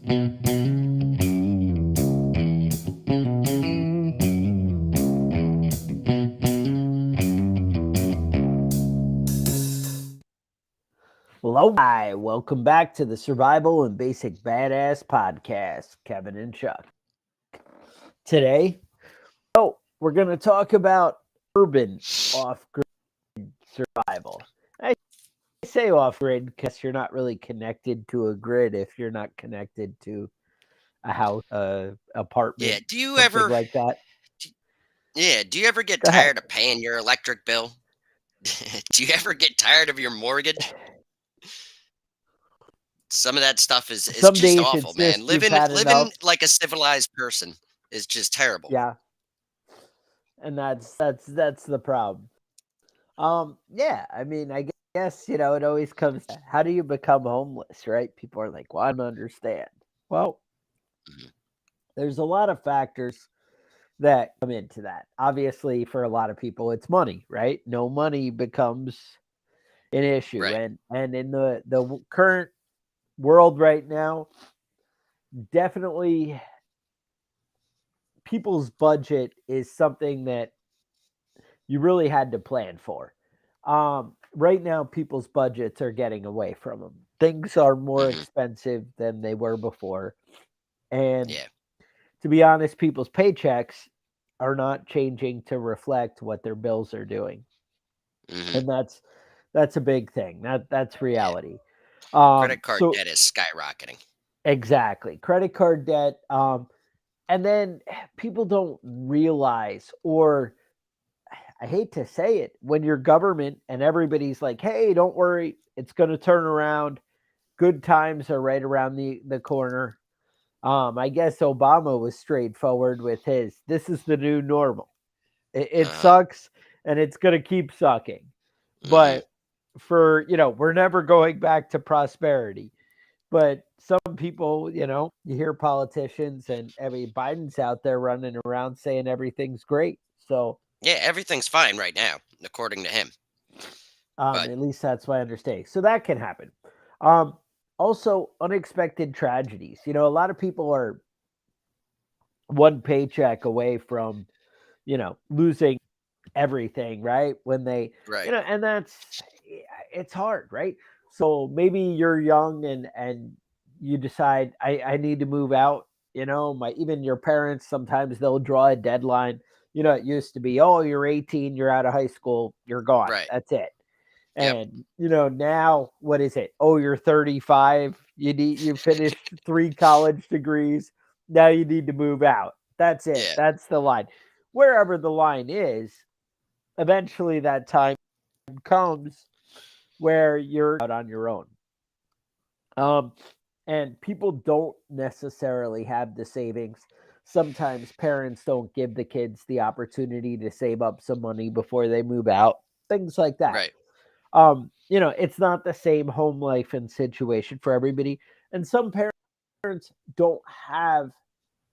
Hello, hi, welcome back to the Survival and Basic Badass Podcast, Kevin and Chuck. Today, we're going to talk about urban off-grid survival. I say off-grid because you're not really connected to a grid if you're not connected to a house, Yeah. apartment, Do you something ever? like that. d- Yeah. Do you ever get Go ahead. tired of paying your electric bill? Do you ever get tired of your mortgage? Some of that stuff is Some just days awful, it's man. just you've Living had living enough. like a civilized person is just terrible. Yeah, and that's the problem. Yeah, I mean, I guess, it always comes to how do you become homeless, right? People are like, well, I don't understand. Well, Mhm. there's a lot of factors that come into that. Obviously, for a lot of people, it's money, right? No money becomes an issue. Right. And in the current world right now, definitely people's budget is something that you really had to plan for. Right now, people's budgets are getting away from them. Things are more Hmm. expensive than they were before. And Yeah. to be honest, people's paychecks are not changing to reflect what their bills are doing. Hmm. And that's a big thing. That's Yeah. reality. Credit card So debt is skyrocketing. exactly. Credit card debt. And then people don't realize, or I hate to say it, when your government and everybody's like, hey, don't worry, it's going to turn around. Good times are right around the corner. I guess Obama was straightforward with his. This is the new normal. It Uh huh. sucks and it's going to keep sucking. Hmm. But we're never going back to prosperity. But some people, you hear politicians and Biden's out there running around saying everything's great. So Yeah. Everything's fine right now, according to him. But At least that's my understanding. So that can happen. Um, Also, unexpected tragedies. A lot of people are one paycheck away from, losing everything, right? When they, right. and it's hard, right? So maybe you're young and you decide I need to move out. Even your parents sometimes they'll draw a deadline. It used to be, oh, you're 18, you're out of high school, you're gone. Right. That's it. Yep. And now what is it? Oh, you're 35. You finished 3 college degrees. Now you need to move out. That's it. Yeah. That's the line. Wherever the line is, eventually that time comes where you're out on your own. Um, and people don't necessarily have the savings. Sometimes parents don't give the kids the opportunity to save up some money before they move out. Things like that. Right. It's not the same home life and situation for everybody. And some parents don't have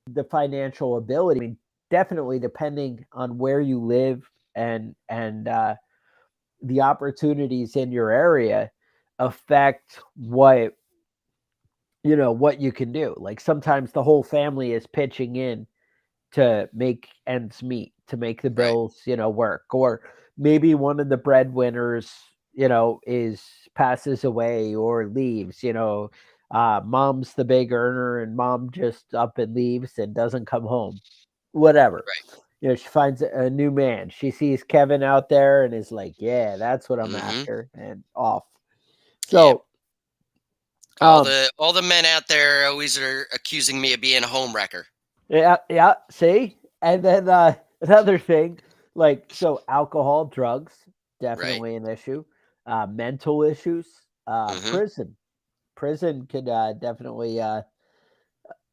the financial ability. I mean, definitely depending on where you live and the opportunities in your area affect what you can do. Like sometimes the whole family is pitching in to make ends meet, to make the Right. bills, work. Or maybe one of the breadwinners, is passes away or leaves, mom's the big earner and mom just up and leaves and doesn't come home. Whatever. Right. She finds a new man. She sees Kevin out there and is like, yeah, that's what I'm Hmm. after, and off. Yeah. So, All um, the men out there always are accusing me of being a home wrecker. yeah, yeah. See, and then another thing, like so, alcohol, drugs, Right. definitely an issue. Mental issues, Hmm. prison could definitely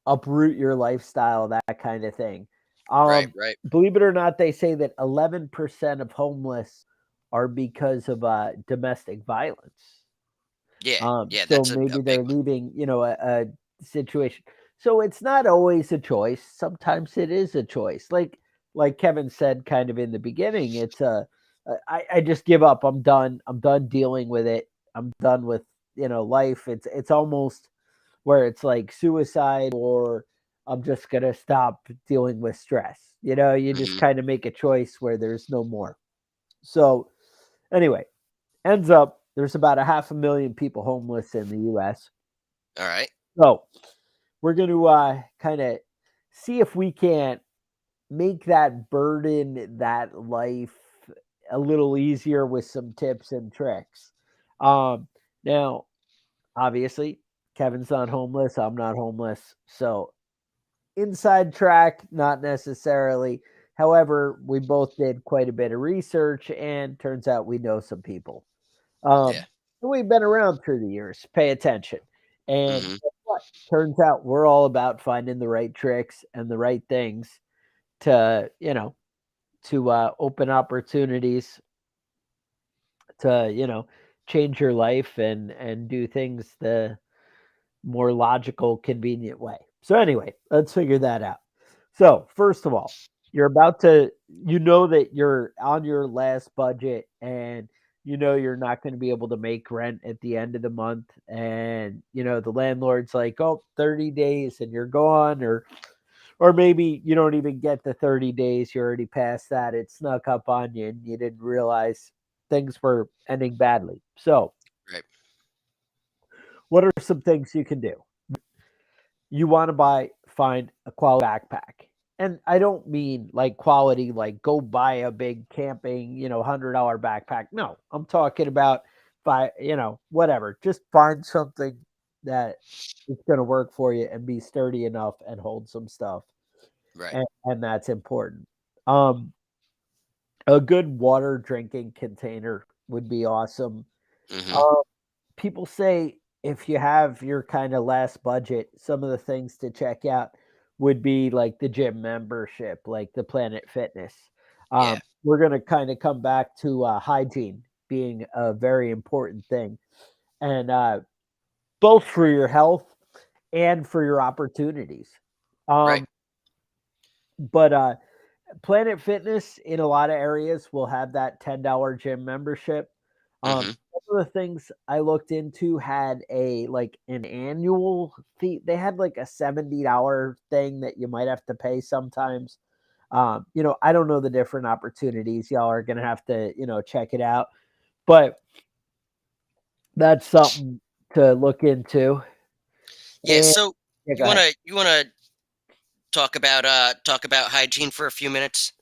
uproot your lifestyle, that kind of thing. Right. Right. Believe it or not, they say that 11% of homeless are because of domestic violence. Yeah. Yeah. So That's a maybe big they're one. leaving, a situation. So it's not always a choice. Sometimes it is a choice. Like Kevin said, kind of in the beginning, it's I just give up. I'm done. I'm done dealing with it. I'm done with life. It's almost where it's like suicide or I'm just going to stop dealing with stress. You just Hmm. kind of make a choice where there's no more. So, anyway, ends up there's about a half a million people homeless in the US. All right. So, we're going to kind of see if we can't make that burden, that life a little easier with some tips and tricks. Now, obviously, Kevin's not homeless. I'm not homeless. So, inside track, not necessarily. However, we both did quite a bit of research, and turns out we know some people. Yeah. Um, we've been around through the years. Pay attention. And Hmm. guess what? Turns out we're all about finding the right tricks and the right things to, open opportunities to, change your life and do things the more logical, convenient way. So anyway, let's figure that out. So first of all, you're about to, that you're on your last budget and you're not going to be able to make rent at the end of the month. And, the landlord's like, oh, 30 days and you're gone. Or maybe you don't even get the 30 days. You're already past that. It snuck up on you and you didn't realize things were ending badly. So Right. what are some things you can do? You want to find a quality backpack. And I don't mean like quality, like go buy a big camping, $100 backpack. No, I'm talking about whatever. Just find something that is going to work for you and be sturdy enough and hold some stuff. Right. And that's important. Um, a good water drinking container would be awesome. Hmm. Um, People say if you have your kind of last budget, some of the things to check out would be like the gym membership, like the Planet Fitness. Yeah. We're going to kind of come back to hygiene being a very important thing, and both for your health and for your opportunities. Right. Um, but Planet Fitness in a lot of areas will have that $10 gym membership. Hmm. Some of the things I looked into had an annual fee. They had like a $70 thing that you might have to pay sometimes. I don't know the different opportunities. Y'all are gonna have to, check it out. But that's something to look into. Yeah. And So yeah, go you ahead. wanna talk about hygiene for a few minutes?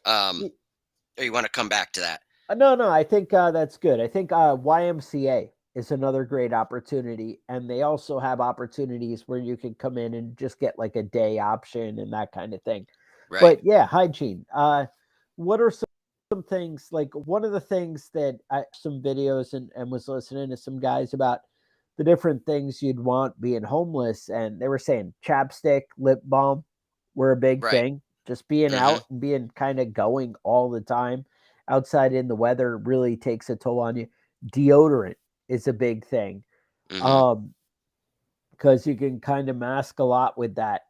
Um, or you want to come back to that? No, no, I think that's good. I think YMCA is another great opportunity, and they also have opportunities where you can come in and just get like a day option and that kind of thing. Right. But yeah, hygiene. What are some things like one of the things that I some videos and was listening to some guys about the different things you'd want being homeless, and they were saying chapstick, lip balm were a big Right. thing. Just being Hmm. out and being kind of going all the time outside in the weather really takes a toll on you. Deodorant is a big thing. Hmm. Um, because you can kind of mask a lot with that.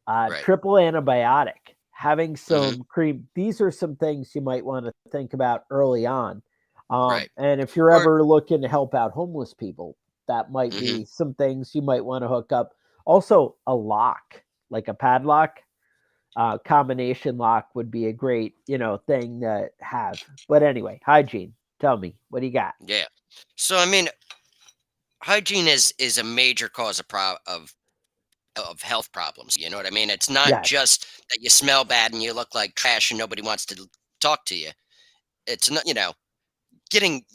Right. Triple antibiotic, having Hmm. some cream. These are some things you might want to think about early on. Right. And if you're Or ever looking to help out homeless people, that might hmm be some things you might want to hook up. Also, a lock, like a padlock, combination lock would be a great, thing to have. But anyway, hygiene. Tell me, what do you got? yeah. So I mean, hygiene is a major cause of health problems. You know what I mean? It's not Yes. just that you smell bad and you look like trash and nobody wants to talk to you. It's not, getting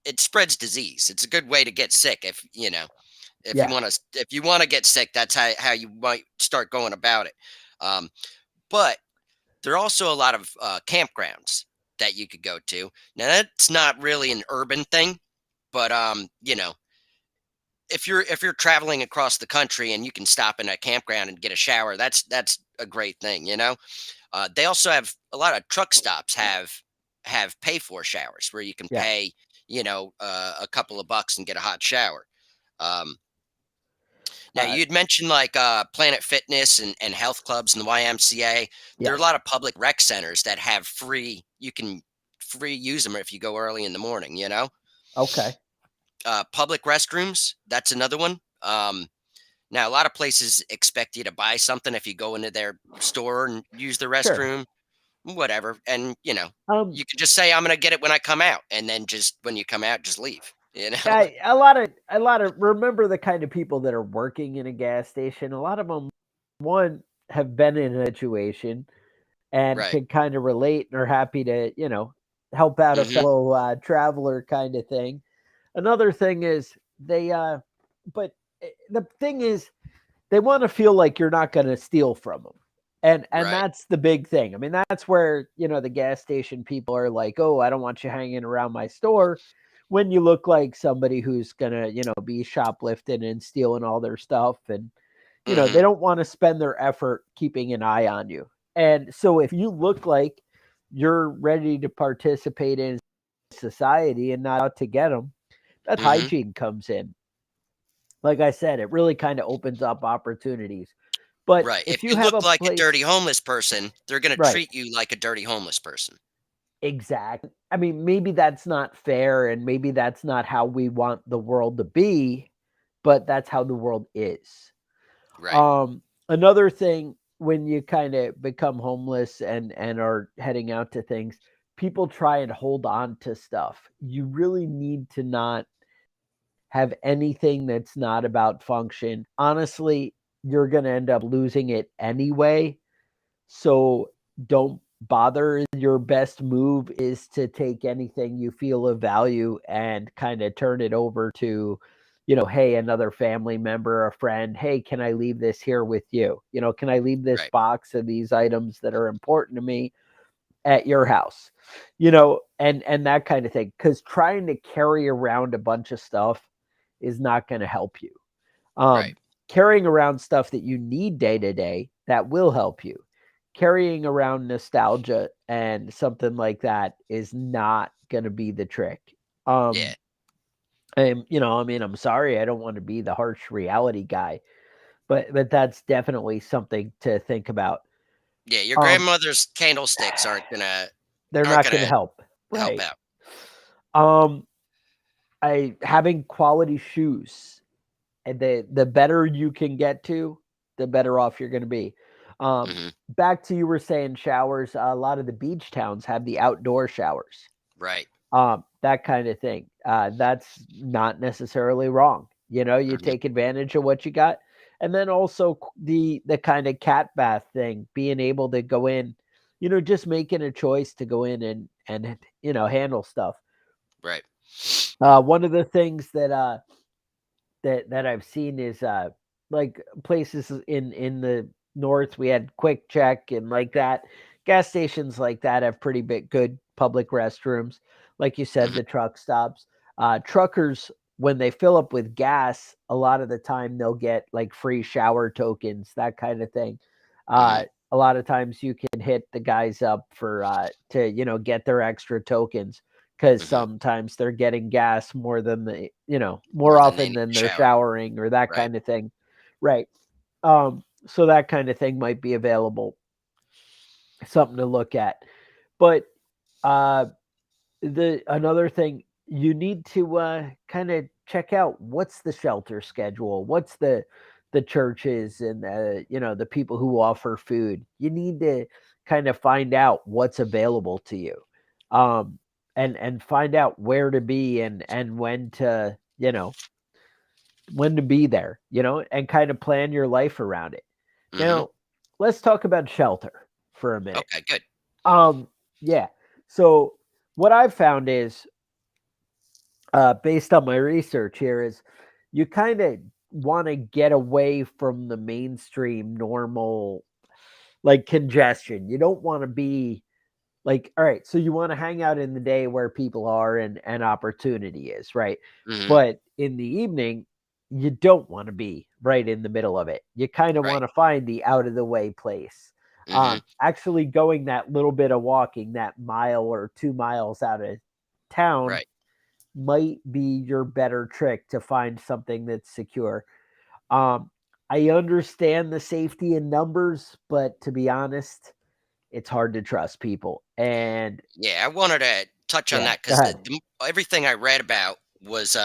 it spreads disease. It's a good way to get sick Yes. if you want to get sick, that's how you might start going about it. Um, but there are also a lot of campgrounds that you could go to. Now that's not really an urban thing, but if you're traveling across the country and you can stop in a campground and get a shower, that's a great thing. They also have a lot of truck stops have pay for showers where you can Yes. pay a couple of bucks and get a hot shower. Um, Now Uh, you'd mentioned like Planet Fitness and health clubs and the YMCA. There are a yes. lot of public rec centers that have free. You can free use them if you go early in the morning. Okay. Public restrooms. That's another one. Now, a lot of places expect you to buy something if you go into their store and use the Sure. restroom, whatever. And, Um, you can just say, I'm going to get it when I come out. And then just when you come out, just leave, a lot of remember the kind of people that are working in a gas station. A lot of them, one, have been in a situation and Right. can kind of relate and are happy to, help out a Hmm. fellow traveler kind of thing. Another thing is but the thing is, they want to feel like you're not going to steal from them. And Right. that's the big thing. I mean, that's where, the gas station people are like, "Oh, I don't want you hanging around my store," when you look like somebody who's going to, be shoplifting and stealing all their stuff, and they Hmm. don't want to spend their effort keeping an eye on you. And so if you look like you're ready to participate in society and not out to get them, that Hmm. hygiene comes in. Like I said, it really kind of opens up opportunities. But Right. If if you you have a look like a place, dirty homeless person, they're going to right, treat you like a dirty homeless person. exact. I mean, maybe that's not fair and maybe that's not how we want the world to be, but that's how the world is. Right. Another thing, when you kind of become homeless and are heading out to things, people try and hold on to stuff. You really need to not have anything that's not about function. Honestly, you're going to end up losing it anyway. So don't bother. Your best move is to take anything you feel of value and kind of turn it over to, hey, another family member, a friend. Hey, can I leave this here with you? Can I leave this Right. box of these items that are important to me at your house? And that kind of thing. Because trying to carry around a bunch of stuff is not going to help you. Right. Um, Carrying around stuff that you need day to day, that will help you. Carrying around nostalgia and something like that is not going to be the trick. Yeah. Um, and I mean, I'm sorry, I don't want to be the harsh reality guy, but that's definitely something to think about. Yeah. Your Um, grandmother's candlesticks aren't gonna they're aren't not going to gonna help, help right? out. Um, I having quality shoes, and the better you can get to, the better off you're going to be. Um, Hmm. Back to you were saying showers. A lot of the beach towns have the outdoor showers, Right. that kind of thing. That's not necessarily wrong. You Hmm. take advantage of what you got, and then also the kind of cat bath thing, being able to go in, just making a choice to go in and handle stuff. Right. One of the things that I've seen is like places in the north, we had Quick Check and like that. Gas stations like that have pretty big good public restrooms. Like you said, Hmm. the truck stops. Truckers, when they fill up with gas, a lot of the time they'll get like free shower tokens, that kind of thing. Hmm. A lot of times you can hit the guys up for to get their extra tokens, because Hmm. sometimes they're getting gas more than more More than they often need than to they're shower. showering or that Right. kind of thing. Right. So that kind of thing might be available, something to look at. But uh the another thing, you need to kind of check out what's the shelter schedule, what's the churches and the people who offer food. You need to kind of find out what's available to you, um and find out where to be and when to be there, and kind of plan your life around it. Hmm. Now, let's talk about shelter for a minute. Okay. Good. um yeah, so what I've found is, based on my research here, is you kind of want to get away from the mainstream normal, like, congestion. You don't want to be like, all right, so you want to hang out in the day where people are and opportunity is, right? Hmm. But in the evening, you don't want to be right in the middle of it. You kind of Right. want to find the out of the way place. Hmm. Actually going that little bit of walking, that mile or 2 miles out of town, Right. might be your better trick to find something that's secure. Um, I understand the safety in numbers, but to be honest, it's hard to trust people. And Yeah. I wanted to touch on yeah, that go because ahead. everything I read about was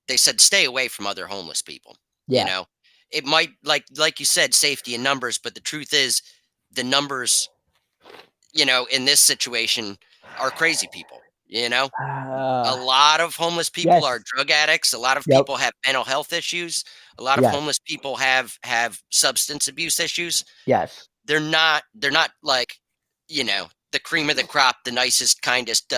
they said stay away from other homeless people. You Yeah. know, it might like you said, safety in numbers, but the truth is, the numbers, in this situation, are crazy people. A Uh, lot of homeless people are yes. drug addicts. A lot of Yep. people have mental health issues. A lot of Yes. homeless people have substance abuse issues. Yes. They're not like, the cream of the crop, the nicest, kindest,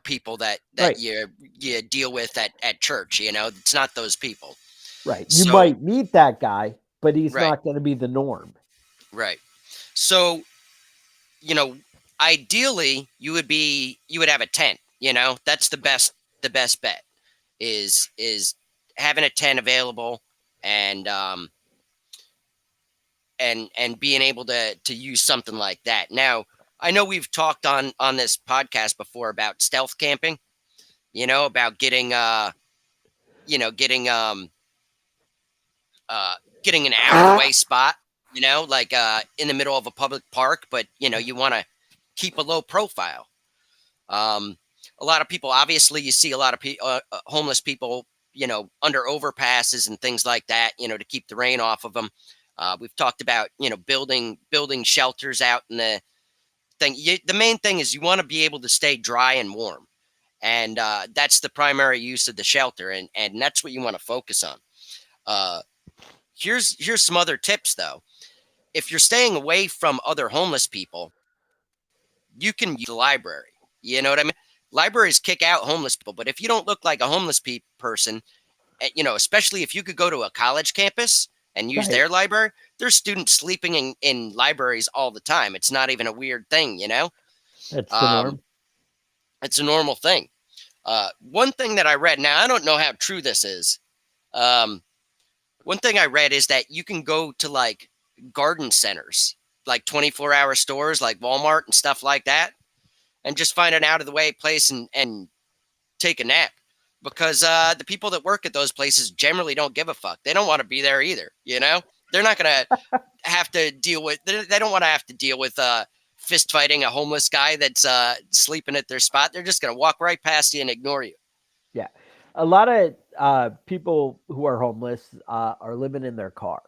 people that Right. you deal with at church. It's not those people. Right. You So might meet that guy, but he's right, not going to be the norm. right. So you know, ideally you would have a tent. That's the best bet is having a tent available, and being able to use something like that. Now, I know we've talked on this podcast before about stealth camping, about getting uh getting an out of the way spot, like in the middle of a public park, but you want to keep a low profile. Um, a lot of people, obviously, you see a lot of homeless people, under overpasses and things like that, to keep the rain off of them. We've talked about, building shelters out in the thing. The main thing is you want to be able to stay dry and warm, and that's the primary use of the shelter, and that's what you want to focus on. Uh, here's some other tips though. If you're staying away from other homeless people, you can use the library. You know what I mean? Libraries kick out homeless people, but if you don't look like a homeless person, especially if you could go to a college campus and use Right. their library, there's students sleeping in libraries all the time. It's not even a weird thing. That's the Um, norm. it's a normal thing. One thing that I read, now I don't know how true this is. Um, One thing I read is that you can go to like garden centers, like 24-hour stores like Walmart and stuff like that, and just find an out of the way place and take a nap, because the people that work at those places generally don't give a fuck. They don't want to be there either. They're not gonna have to deal with. They don't want to have to deal with fist fighting a homeless guy that's sleeping at their spot. They're just gonna walk right past you and ignore you. Yeah. A lot of people who are homeless are living in their car.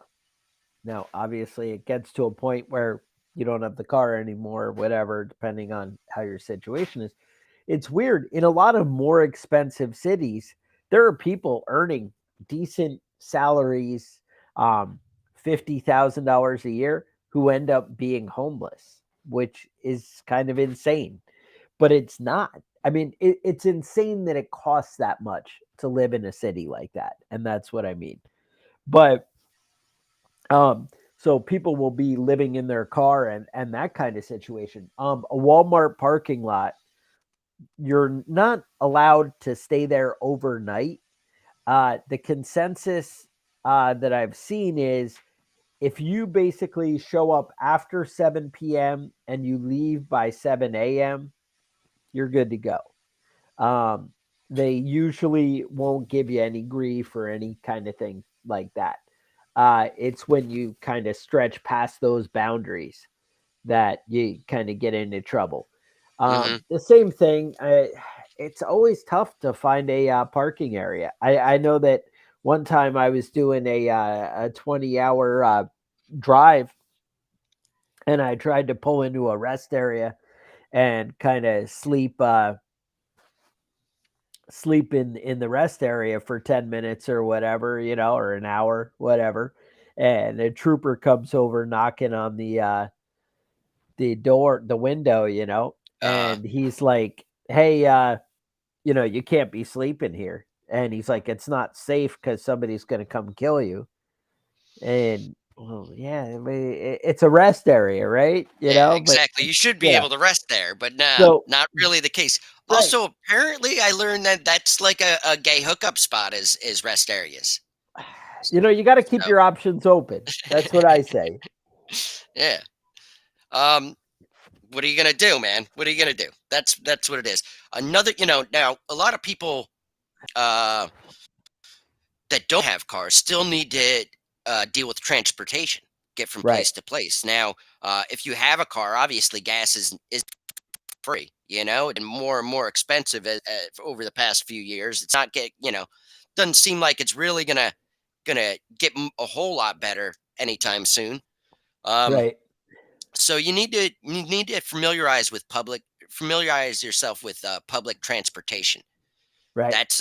Now, obviously, it gets to a point where you don't have the car anymore, whatever, depending on how your situation is. It's weird. In a lot of more expensive cities, there are people earning decent salaries, $50,000 a year, who end up being homeless, which is kind of insane. But it's not. I mean, it's insane that it costs that much to live in a city like that. And that's what I mean. But um, so people will be living in their car and that kind of situation. A Walmart parking lot, you're not allowed to stay there overnight. The consensus that I've seen is if you basically show up after 7 p.m. and you leave by 7 a.m., you're good to go. Um, they usually won't give you any grief or any kind of thing like that. It's when you kind of stretch past those boundaries that you kind of get into trouble. Hmm. The same thing. It's always tough to find a parking area. I know that one time I was doing a 20-hour drive, and I tried to pull into a rest area and kind of sleep in the rest area for 10 minutes or whatever, or an hour, whatever. And a trooper comes over knocking on the door, the window, Uh, and he's like, "Hey, you can't be sleeping here." And he's like, "It's not safe because somebody's going to come kill you." And well, yeah, I mean, it's a rest area, right? yeah, But exactly. You should be yeah, able to rest there, but no, so not really the case. right, Also, apparently, I learned that that's like a gay hookup spot is rest areas. you got to keep So, your options open. That's what I say. yeah. Um, what are you gonna do, man? What are you gonna do? That's what it is. Another, now a lot of people uh, that don't have cars still need to deal with transportation, get from Right. place to place. Now, if you have a car, obviously gas is free, and more expensive over the past few years. It's not doesn't seem like it's really gonna gonna get a whole lot better anytime soon. Um, Right. so you need to familiarize yourself with public transportation. Right. That's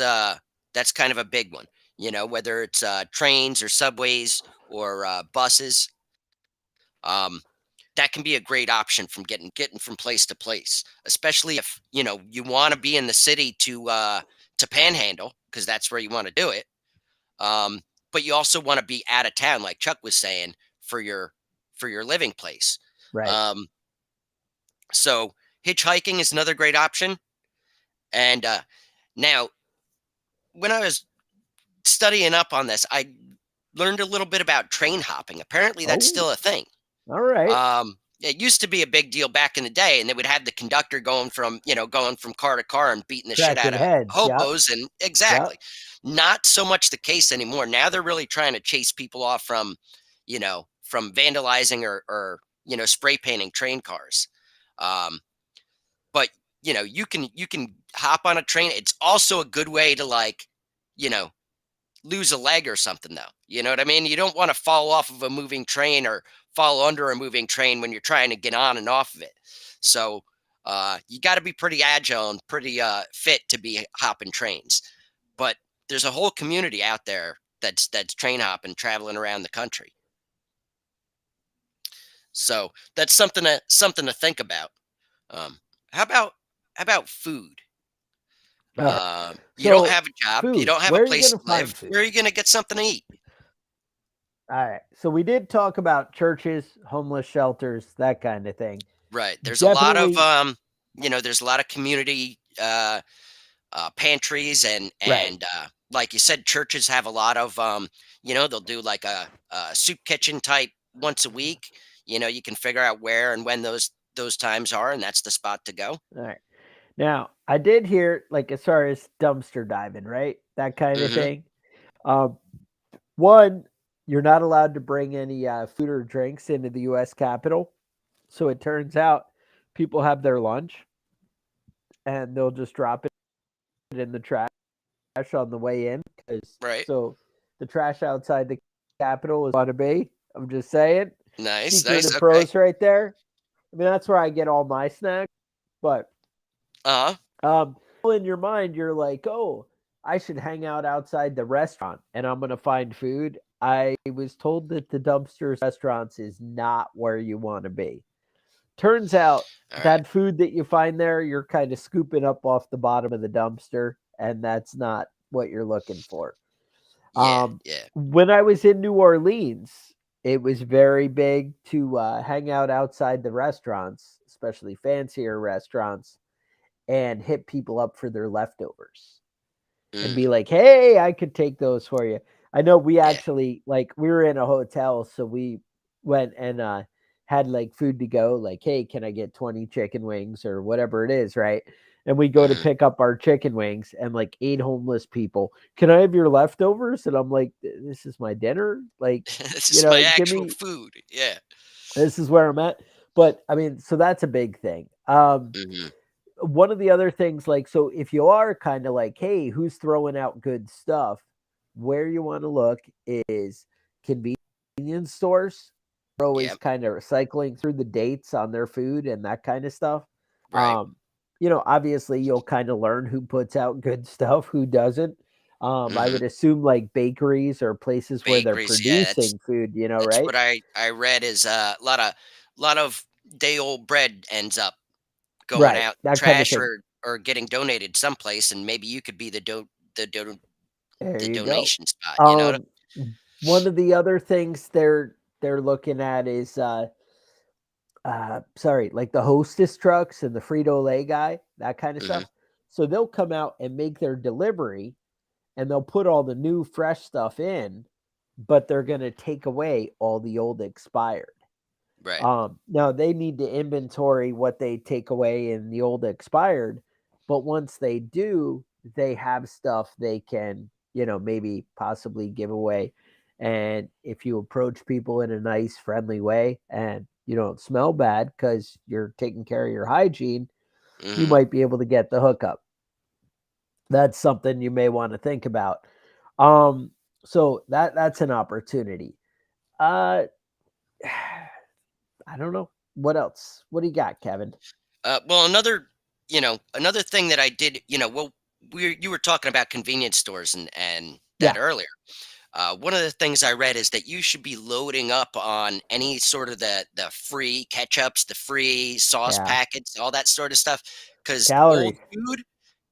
that's kind of a big one. You know, whether it's trains or subways or buses, um, that can be a great option from getting from place to place, especially if you want to be in the city to panhandle because that's where you want to do it. Um, but you also want to be out of town, like Chuck was saying, for your living place. Right. Um, so hitchhiking is another great option. And now, when I was studying up on this, I learned a little bit about train hopping. Apparently, that's Oh, still a thing. all right. It used to be a big deal back in the day, and they would have the conductor going from car to car and beating the shit out Cracking of heads. Yep. hobos. And exactly, Yep. not so much the case anymore. Now they're really trying to chase people off from vandalizing or spray painting train cars. Um, but you can hop on a train. It's also a good way to you know lose a leg or something, though. You know what I mean? You don't want to fall off of a moving train or fall under a moving train when you're trying to get on and off of it. So you got to be pretty agile and pretty fit to be hopping trains. But there's a whole community out there that's train hopping, traveling around the country. So that's something to think about. Um, how about food? All right. You don't So, have a job, you food. don't have a Where are you place going to to find live. food? Where are you going to get something to eat? All right. So we did talk about churches, homeless shelters, that kind of thing. Right. Definitely. There's a lot of community pantries Right. and like you said, churches have a lot of they'll do like a soup kitchen type once a week. You can figure out where and when those times are, and that's the spot to go. All right. Now, I did hear, like, as far as dumpster diving, right? That kind of Hmm. thing. Um, One, you're not allowed to bring any food or drinks into the U.S. Capitol. So it turns out people have their lunch and they'll just drop it in the trash on the way in. Because Right. so the trash outside the Capitol is want to be. I'm just saying, Nice. secret Nice. of Okay. pros right there. I mean, that's where I get all my snacks. But Uh huh. in your mind, you're like, oh, I should hang out outside the restaurant and I'm going to find food. I was told that the dumpsters restaurants is not where you want to be. Turns out All right. that food that you find there, you're kind of scooping up off the bottom of the dumpster, and that's not what you're looking for. Yeah. Yeah. When I was in New Orleans, it was very big to hang out outside the restaurants, especially fancier restaurants, and hit people up for their leftovers and be Mm, like, "Hey, I could take those for you." I know we yeah. actually like we were in a hotel, so we went and had like food to go. Like, hey, can I get 20 chicken wings or whatever it is, right? And we go to Hmm. pick up our chicken wings, and like eight homeless people. Can I have your leftovers? And I'm like, this is my dinner. Like, This is my give actual me. food. Yeah. This is where I'm at. But I mean, so that's a big thing. Hmm. One of the other things, like, so if you are kind of like, hey, who's throwing out good stuff, where you want to look is convenience stores. They're always Yeah. kind of recycling through the dates on their food and that kind of stuff. Right. um Obviously you'll kind of learn who puts out good stuff, who doesn't. I Hmm. would assume like bakeries or places where they're Bakeries. Yeah. That's producing food, that's right? what I read is a lot of day old bread ends up going Right, out that kind of trash thing. or getting donated someplace, and maybe you could be the do, There the you go. donation spot. um One of the other things they're looking at is sorry, like the hostess trucks and the Frito-Lay guy, that kind of Hmm. stuff. So they'll come out and make their delivery and they'll put all the new fresh stuff in, but they're going to take away all the old expired. Right. Now they need to inventory what they take away in the old expired, but once they do, they have stuff they can, maybe possibly give away. And if you approach people in a nice, friendly way and you don't smell bad because you're taking care of your hygiene, you Hmm. might be able to get the hookup. That's something you may want to think about. Um, So that's an opportunity. Uh, I don't know. What else? What do you got, Kevin? Well, another thing that I did, well, you were talking about convenience stores and that Yeah, earlier. One of the things I read is that you should be loading up on any sort of the free ketchups, the free sauce yeah. packets, all that sort of stuff, because old Calories. food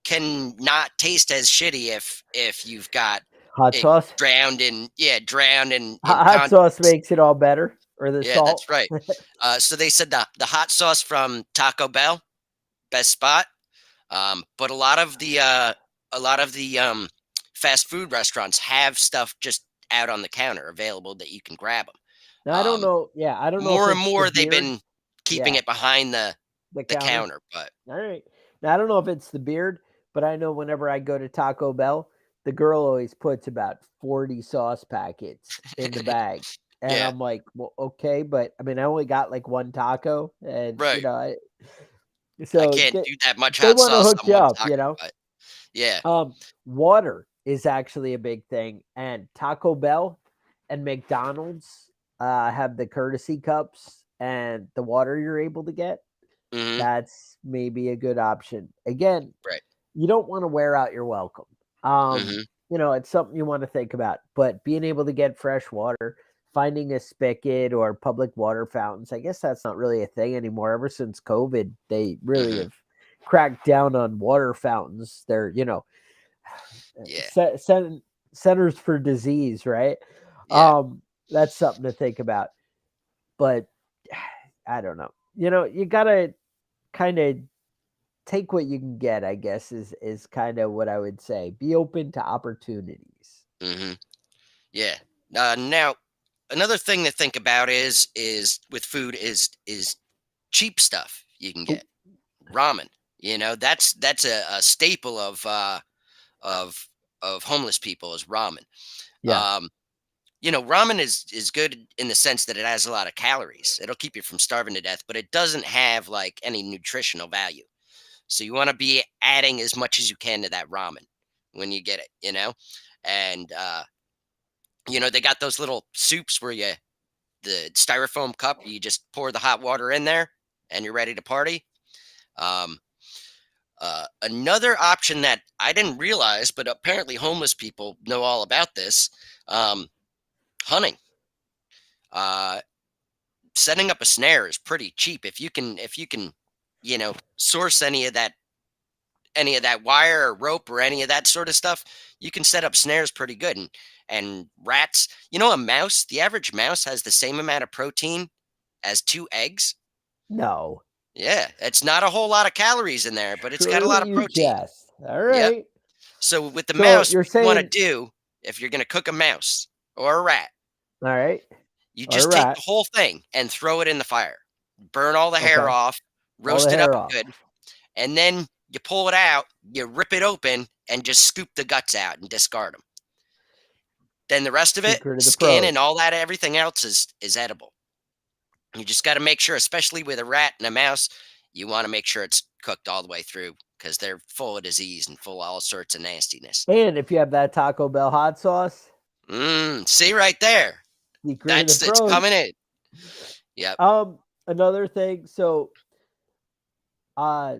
can not taste as shitty if you've got Hot it sauce. drowned in Hot sauce condiments. makes it all better, or the Yeah, that's salt. right. So they said the hot sauce from Taco Bell, best spot. But a lot of the fast food restaurants have stuff just out on the counter available that you can grab them. Now I don't know. Yeah, I don't know if More and it's the more they've beard. been keeping Yeah, it behind the the the counter. counter, but All right. Now I don't know if it's the beard, but I know whenever I go to Taco Bell, the girl always puts about 40 sauce packets in the bag. And yeah, I'm like, well, okay, but I mean, I only got like one taco, and right. I so can't do that much they hot want to sauce hook on you one up, taco, but yeah. Water is actually a big thing, and Taco Bell and McDonald's have the courtesy cups and the water you're able to get. Mhm. That's maybe a good option. Again, Right. you don't want to wear out your welcome. Um, Mhm. it's something you want to think about, but being able to get fresh water, finding a spigot or public water fountains, I guess that's not really a thing anymore. Ever since COVID, they really Mhm. have cracked down on water fountains. They're, Yeah. centers for disease, right? Yeah. That's something to think about. But I don't know. You gotta kind of take what you can get, I guess, is kind of what I would say. Be open to opportunities. Mhm. Yeah. Now another thing to think about is with food is cheap stuff you can Oh, get. Ramen. That's a staple of of homeless people is ramen. yeah. Um, ramen is good in the sense that it has a lot of calories. It'll keep you from starving to death, but it doesn't have like any nutritional value. So you want to be adding as much as you can to that ramen when you get it. And they got those little soups where the styrofoam cup, you just pour the hot water in there and you're ready to party. Um, Another option that I didn't realize, but apparently homeless people know all about this, um, hunting. Uh, Setting up a snare is pretty cheap if you can, source any of that wire or rope or any of that sort of stuff. You can set up snares pretty good. And rats, a mouse, the average mouse has the same amount of protein as two eggs. No. Yeah, it's not a whole lot of calories in there, but it's got a lot Surely of you protein. jest. All Yep. right. So with the So mouse, you're what you want to saying, do if you're going to cook a mouse or a rat, all right, you or a just take the rat. whole thing and throw it in the fire. Burn all the hair Okay. off, All the roast it up hair off. good, and then you pull it out, you rip it open, and just scoop the guts out and discard them. Then the rest of it, Secret of the skin and pros. all that, everything else is edible. You just got to make sure, especially with a rat and a mouse, you want to make sure it's cooked all the way through because they're full of disease and full of all sorts of nastiness. And if you have that Taco Bell hot sauce, See right there. secret of the It's pros. coming in. Yep. Another thing. So, uh,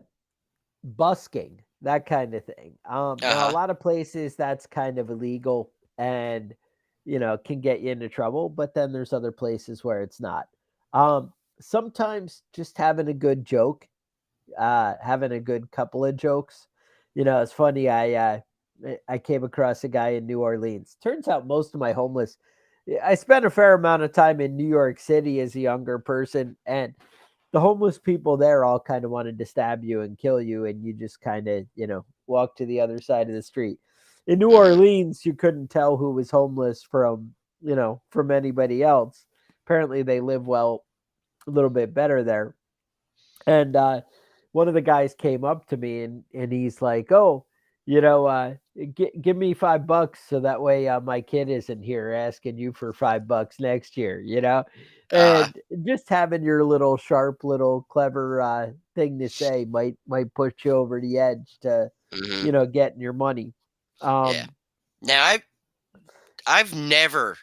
busking, that kind of thing. Uh Now a huh. lot of places that's kind of illegal and can get you into trouble, but then there's other places where it's not. Sometimes just having a good joke, having a good couple of jokes. It's funny. I came across a guy in New Orleans. Turns out most of my homeless. I spent a fair amount of time in New York City as a younger person, and the homeless people there all kind of wanted to stab you and kill you, and you just kind of walk to the other side of the street. In New Hmm. Orleans, you couldn't tell who was homeless from anybody else. Apparently they live well, a little bit better there. And one of the guys came up to me, and he's like, oh, give me $5 so that way my kid isn't here asking you for $5 next year. Uh huh. And just having your little sharp, little clever thing to say might push you over the edge to Hmm. getting your money. Yeah. um Now I've never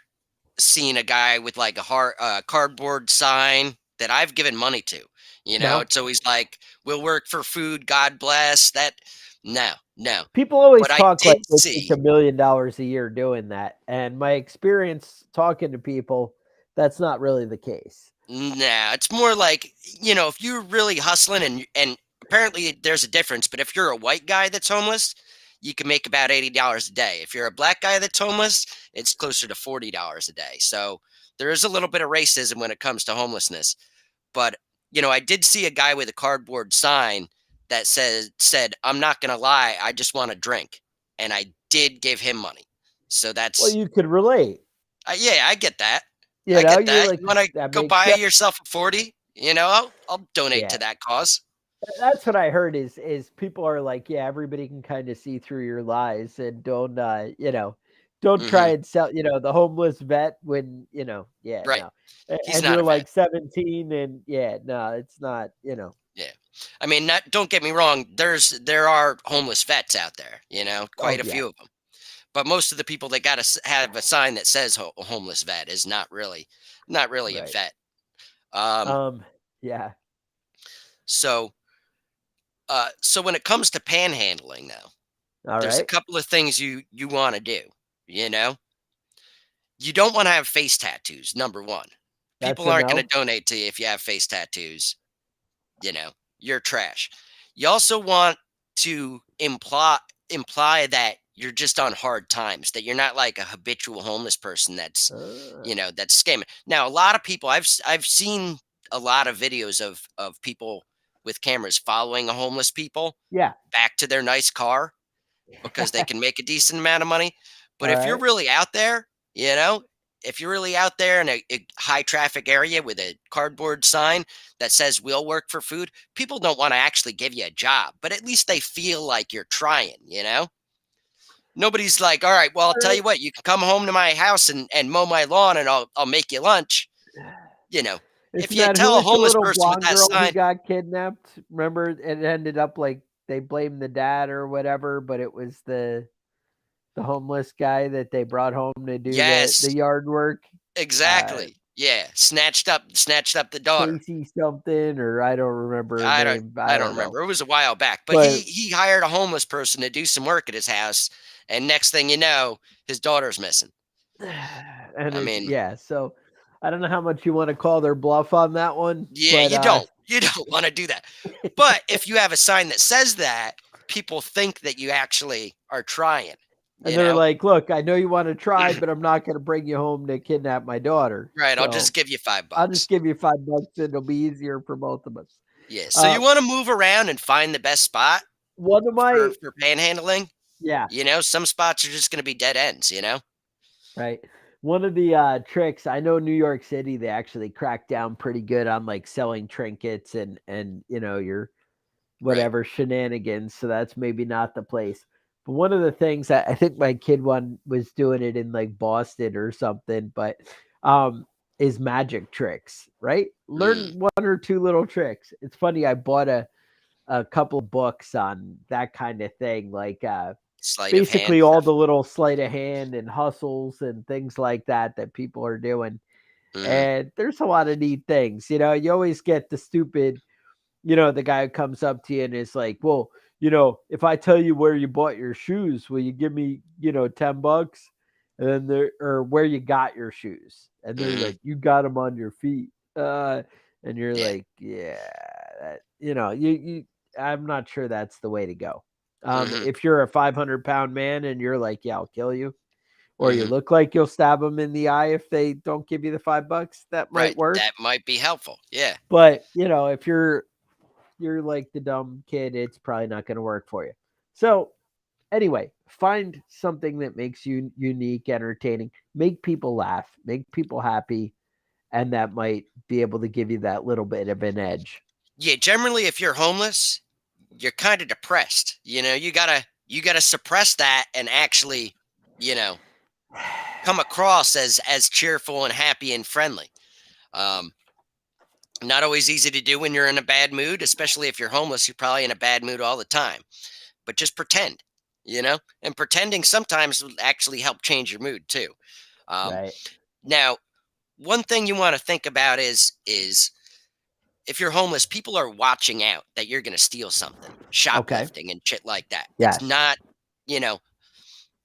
seen a guy with like a cardboard sign that I've given money to. No, It's always like, "We'll work for food. God bless that." No, no. people always But I talk like did they make see. $1 million a year doing that, and my experience talking to people, that's not really the case. Nah, it's more like, if you're really hustling and apparently there's a difference, but if you're a white guy that's homeless, you can make about $80 a day. If you're a black guy that's homeless, it's closer to $40 a day. So there is a little bit of racism when it comes to homelessness. But, I did see a guy with a cardboard sign that said, "I'm not gonna lie, I just want a drink." And I did give him money. So Well, that's you could relate. yeah, I get that. You I know, get you're that. like, You want to that go makes buy sense. yourself a 40? I'll donate Yeah. to that cause. That's what I heard is people are like, yeah, everybody can kind of see through your lies and don't try Hmm. and sell, the homeless vet when, yeah, Right. no. He's And not you're a vet. like 17 and yeah, no, it's not. Yeah. I mean, don't get me wrong. There are homeless vets out there. Oh Quite a yeah. few of them. But most of the people that got to have a sign that says homeless vet is not really a Right. vet. Um. Yeah. So. So when it comes to panhandling, now, All there's a right. couple of things you want to do. You know, you don't want to have face tattoos. Number one, That's people a aren't going to no. donate to you if you have face tattoos. you know, you're trash. You also want to imply that you're just on hard times, that you're not like a habitual homeless person Uh, that's scamming. Now, a lot of people I've seen a lot of videos of people with cameras following a homeless people yeah. back to their nice car because they can make a decent amount of money. But All if you're right. really out there, if you're really out there in a high traffic area with a cardboard sign that says "we'll work for food," people don't want to actually give you a job, but at least they feel like you're trying. Nobody's like, "All right, well, I'll All tell right. you what, you can come home to my house and mow my lawn and I'll make you lunch." You know, if Isn't you that who tell a was the homeless little person with blonde that girl who sign, got kidnapped? Remember, it ended up like they blamed the dad or whatever, but it was the homeless guy that they brought home to do the yes, yard work. Uh exactly. Yeah, snatched up the daughter. Casey something, or I don't remember her I don't name. I I don't don't know. remember. It was a while back, but he But he hired a homeless person to do some work at his house, and next thing you know, his daughter's missing. and I it's mean, yeah, so I don't know how much you want to call their bluff on that one, yeah, but you don't. You don't want to do that. But if you have a sign that says that, people think that you actually are trying, and you they're know? like, "Look, I know you want to try, but I'm not going to bring you home to kidnap my daughter. Right, I'll So just give you 5 I'll just bucks. give you $5 and it'll be easier for both of us." Yeah, so Uh, you wanna move around and find the best spot one of for my for panhandling. yeah, Some spots are just gonna be dead ends. right. One of the tricks, I know New York City, they actually crack down pretty good on like selling trinkets and your Right. whatever shenanigans. So that's maybe not the place. But one of the things that I think my kid one was doing it in like Boston or something, but um is magic tricks, right? Mm, Learn one or two little tricks. It's funny, I bought a couple books on that kind of thing, like sleight of hand basically all stuff. the little sleight of hand and hustles and things like that people are doing. Mhm. And there's a lot of neat things. You always get the stupid, the guy who comes up to you and is like, well, if I tell you where you bought your shoes, will you give me, $10? And then or where you got your shoes. And they're Mhm. like, you got them on your feet. And you're Yeah. like, yeah, you I'm not sure that's the way to go. Mhm. If you're a 500-pound man and you're like, yeah, I'll kill you, or you Mhm. look like you'll stab them in the eye if they don't give you the $5, that might Right. work. That might be helpful. Yeah. But if you're like the dumb kid, it's probably not going to work for you. So, anyway, find something that makes you unique, entertaining, make people laugh, make people happy, and that might be able to give you that little bit of an edge. Yeah, generally if you're homeless, you're kinda depressed. You gotta suppress that and actually, you know, come across as cheerful and happy and friendly. Um, Not always easy to do when you're in a bad mood, especially if you're homeless, you're probably in a bad mood all the time. But just pretend. And pretending sometimes will actually help change your mood too. Right. Now, one thing you want to think about is if you're homeless, people are watching out that you're going to steal something, Okay. shoplifting and shit like that. It's Yes. not, you know,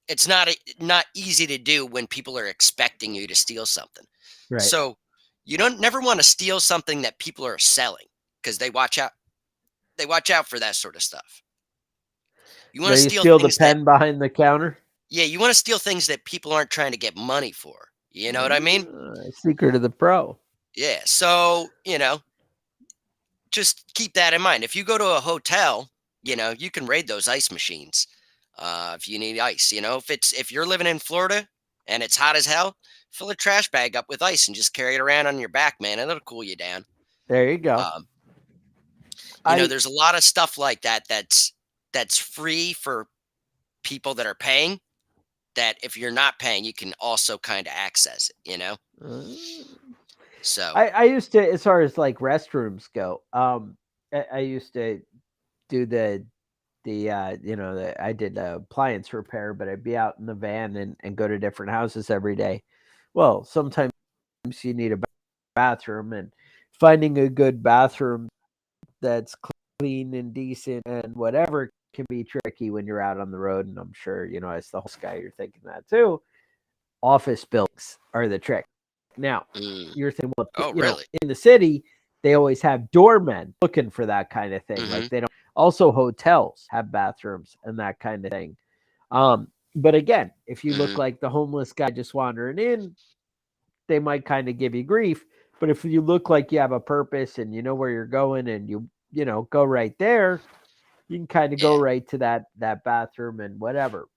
it's not easy to do when people are expecting you to steal something. Right. So you don't never want to steal something that people are selling because they watch out. They watch out for that sort of stuff. You want Now to you steal steal the things that, pen behind the counter. yeah, you want to steal things that people aren't trying to get money for. You know what I mean? Secret of the pro. Yeah. So, just keep that in mind. If you go to a hotel, you can raid those ice machines if you need ice. If you're living in Florida and it's hot as hell, fill a trash bag up with ice and just carry it around on your back, man, and it'll cool you down. There you go. Um, I there's a lot of stuff like that that's free for people that are paying. That if you're not paying, you can also kind of access it. uh, So I used to, as far as like restrooms go. I used to do I did appliance repair, but I'd be out in the van and go to different houses every day. Well, sometimes you need a bathroom, and finding a good bathroom that's clean and decent and whatever can be tricky when you're out on the road. And I'm sure, as the whole guy, you're thinking that too. Office buildings are the trick. Now, mm, you're thinking, well, oh really? in the city, they always have doormen looking for that kind of thing. Hmm. Like they don't. Also, hotels have bathrooms and that kind of thing. But again, if you look Hmm. like the homeless guy just wandering in, they might kind of give you grief. But if you look like you have a purpose and you know where you're going and you go right there, you can kind of go Yeah, right to that bathroom and whatever.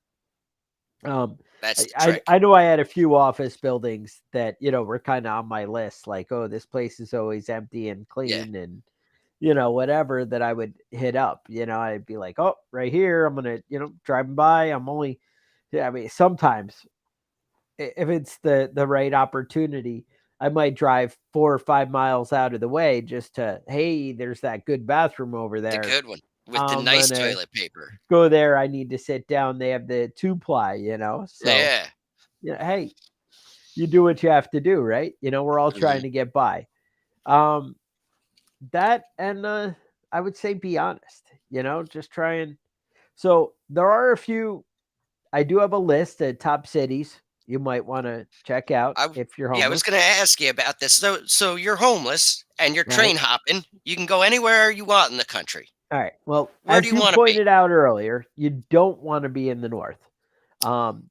Um, that's the I trick. know I had a few office buildings that were kind of on my list, like, oh, this place is always empty and Yeah. clean and whatever, that I would hit up. I'd be like, oh, right here, I'm gonna driving by. I'm only, yeah, I mean, sometimes if it's the right opportunity, I might drive 4 or 5 miles out of the way just to, hey, there's that good bathroom over The there. good one with the I'm nice gonna toilet paper. go there. I need to sit down. They have the 2-ply, so Yeah. hey, you do what you have to do, right? We're all Mhm. trying to get by. Um, that and I would say be honest. Just try and. So there are a few. I do have a list of top cities you might want to check out I w if you're Yeah, I was homeless. gonna ask you about this. So you're homeless and you're Right. train hopping. You can go anywhere you want in the country. All right. Well, Where do as you you wanna be? pointed out earlier, you don't want to be in the north.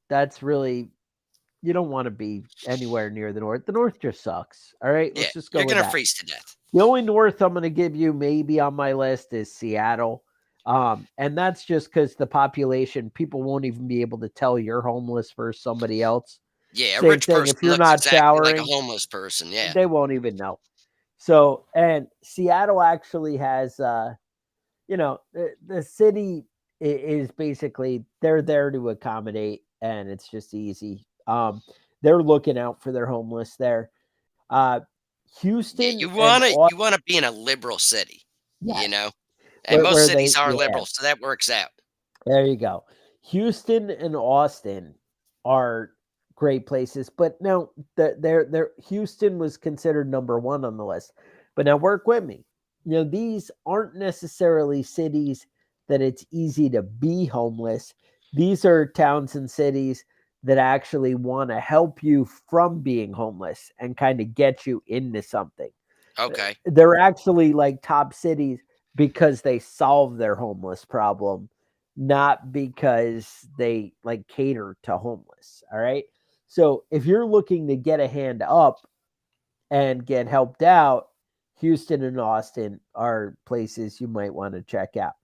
That's really, you don't want to be anywhere near the north. The north just sucks. All right. Yeah, Let's just go you're with gonna that. freeze to death. The only north I'm going to give you maybe on my list is Seattle. And that's just because the population, people won't even be able to tell you're homeless versus somebody else. Yeah, a Same rich thing. person If you're looks not exactly like a showering, homeless person, yeah. they won't even know. So, and Seattle actually has, the city is basically, they're there to accommodate, and it's just easy. They're looking out for their homeless there. Uh, Yeah, Houston you and wanna Austin, you wanna be in a liberal city, you yes, know? And most where cities they, are yeah, liberal, so that works out. there you go. Houston and Austin are great places, but now they're Houston was considered number one on the list. But now work with me. These aren't necessarily cities that it's easy to be homeless. These are towns and cities that actually want to help you from being homeless and kind of get you into something. Okay. They're actually like top cities because they solve their homeless problem, not because they like cater to homeless. All right. So if you're looking to get a hand up and get helped out, Houston and Austin are places you might want to check out.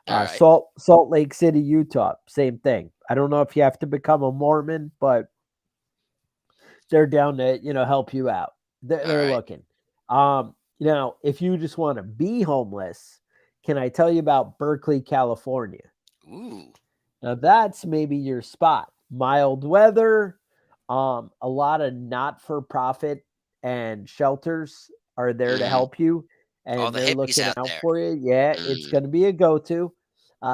Alright. Salt Lake City, Utah, same thing. I don't know if you have to become a Mormon, but they're down to help you out. They're Alright. looking. If you just want to be homeless, can I tell you about Berkeley, California? Ooh. Now that's maybe your spot. Mild weather, a lot of not-for-profit and shelters are there to Mhm. help you, All and the they're hippies looking out out there. for you. Yeah, it's Mm. going to be a go-to.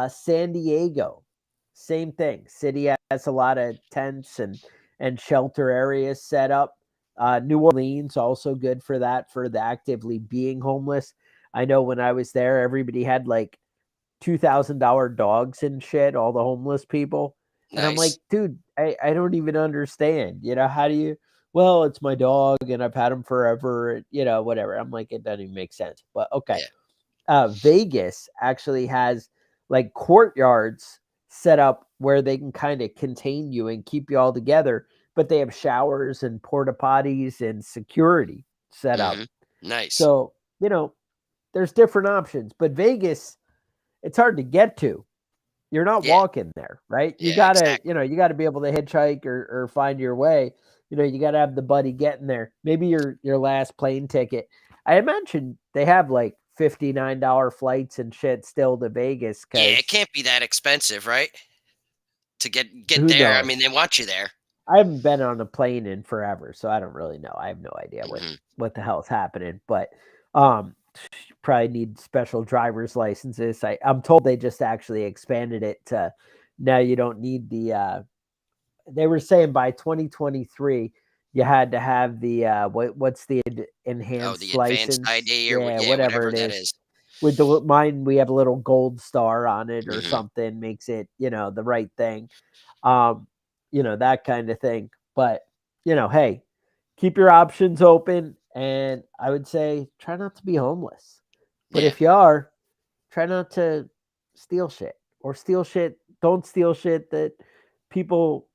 San Diego, same thing. City has a lot of tents, and shelter areas set up. New Orleans also good for that, for the actively being homeless. I know when I was there, everybody had like $2,000 dogs and shit, all the homeless people. And I'm like, Nice. dude, I don't even understand. How do you, well, it's my dog and I've had him forever, whatever. I'm like, it doesn't even make sense. But okay. Yeah. Vegas actually has like courtyards set up where they can kind of contain you and keep you all together, but they have showers and porta potties and security set up. Hmm. Nice. So, there's different options, but Vegas, it's hard to get to. You're not Yeah. walking there, right? You Yeah. gotta, Exactly. you gotta be able to hitchhike or find your way. You gotta have the buddy getting there. Maybe your last plane ticket. I imagine they have like $59 flights and shit still to Vegas Yeah. It because can't be that expensive, right? To get who there. I mean, knows? they want you there. I haven't been on a plane in forever, so I don't really know. I have no idea Hmm. what the hell's happening. But um probably need special driver's licenses. I'm told they just actually expanded it to now you don't need the they were saying by 2023 you had to have the what's the Oh, the enhanced advanced license, ID or yeah, yeah, whatever whatever it that is. is. With the mine, we have a little gold star on it or Hmm. something, makes it the right thing, um that kind of thing. But hey, keep your options open, and I would say try not to be homeless. But Yeah. if you are, try not to steal shit, or steal shit. Don't steal shit that people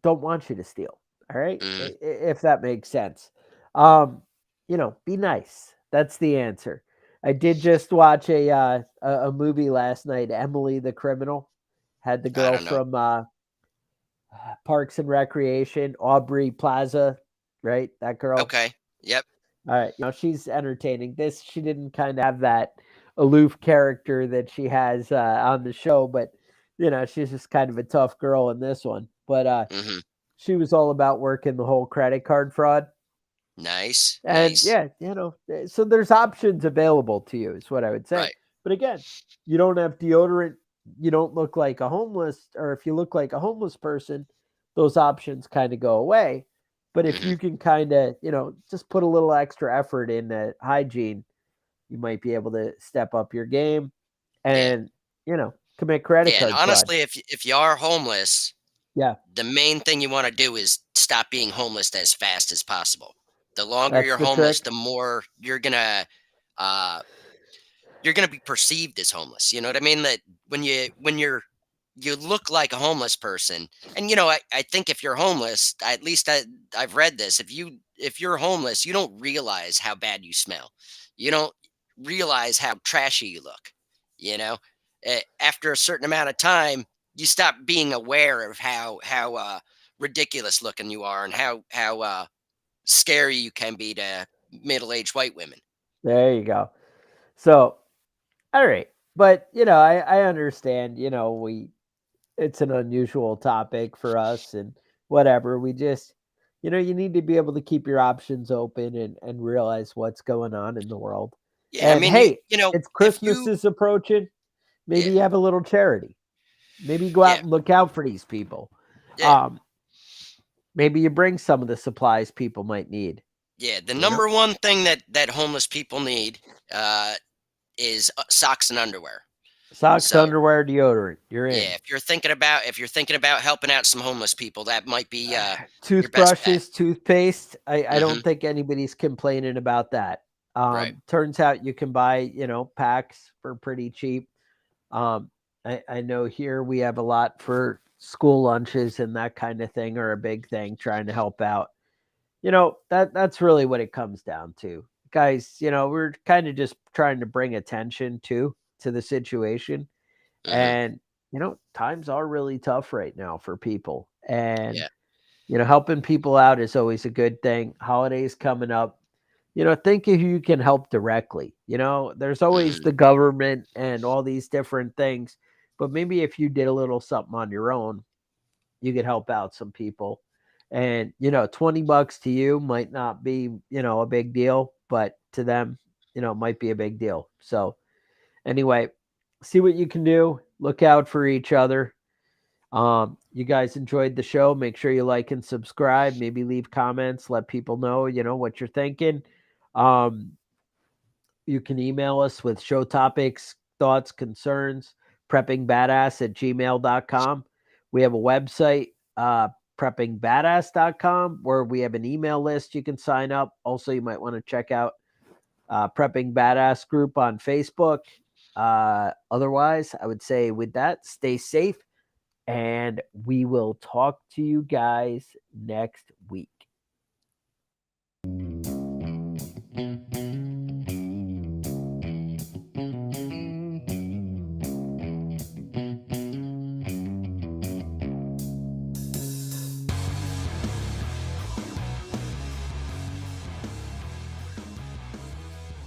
don't want you to steal. All right, Hmm. if that makes sense. Be nice. That's the answer. I did just watch a movie last night. Emily the Criminal had the I girl don't know. from Parks and Recreation, Aubrey Plaza, right? That girl. Okay. Yep. All right, she's entertaining. This, she didn't kind of have that aloof character that she has on the show, but she's just kind of a tough girl in this one. But Hmm. she was all about working the whole credit card fraud. Nice. And Nice. yeah, so there's options available to you, is what I would say. Right. But again, you don't have deodorant, you don't look like a homeless, or if you look like a homeless person, those options kind of go away. But if Hmm. you can kind of, just put a little extra effort in hygiene, you might be able to step up your game Yeah. and, commit credit Yeah. And card fraud. honestly, if you are homeless, Yeah, the main thing you want to do is stop being homeless as fast as possible. The longer that's you're the homeless, trick. the more uh you're gonna be perceived as homeless. You know what I mean? That when you look like a homeless person, and I think if you're homeless, at least I've read this. If you're homeless, you don't realize how bad you smell. You don't realize how trashy you look. You know, After a certain amount of time, you stop being aware of how ridiculous looking you are and how scary you can be to middle aged white women. There you go. So, all right. But, I understand, it's an unusual topic for us and whatever. We just, you need to be able to keep your options open and realize what's going on in the world. Yeah, I And mean, you hey, you know, it's if Christmas you is approaching. yeah, Maybe you have a little charity. Maybe you go out yeah, and look out for these people. yeah, Um, Maybe you bring some of the supplies people might need, yeah. The you know? number one thing that homeless people need uh, is socks and underwear. Socks, So underwear, deodorant. You're yeah, in. if you're thinking about helping out some homeless people, that might be your best bet. Toothbrushes, toothpaste. I Hmm. don't think anybody's complaining about that. Right. Turns out you can buy, packs for pretty cheap. Um, I know here we have a lot for school lunches and that kind of thing are a big thing, trying to help out. That's really what it comes down to. Guys, we're kind of just trying to bring attention to the situation. Hmm. And, times are really tough right now for people. And Yeah. helping people out is always a good thing. Holidays coming up, think of who you can help directly. There's always Hmm. the government and all these different things, but maybe if you did a little something on your own, you could help out some people. And, $20 to you might not be, a big deal, but to them, it might be a big deal. So, anyway, see what you can do. Look out for each other. You guys enjoyed the show. Make sure you like and subscribe. Maybe leave comments. Let people know, what you're thinking. You can email us with show topics, thoughts, concerns, preppingbadass@gmail.com. We have a website, preppingbadass.com, where we have an email list you can sign up. Also, you might want to check out Prepping Badass group on Facebook. Otherwise, I would say with that, stay safe, and we will talk to you guys next week.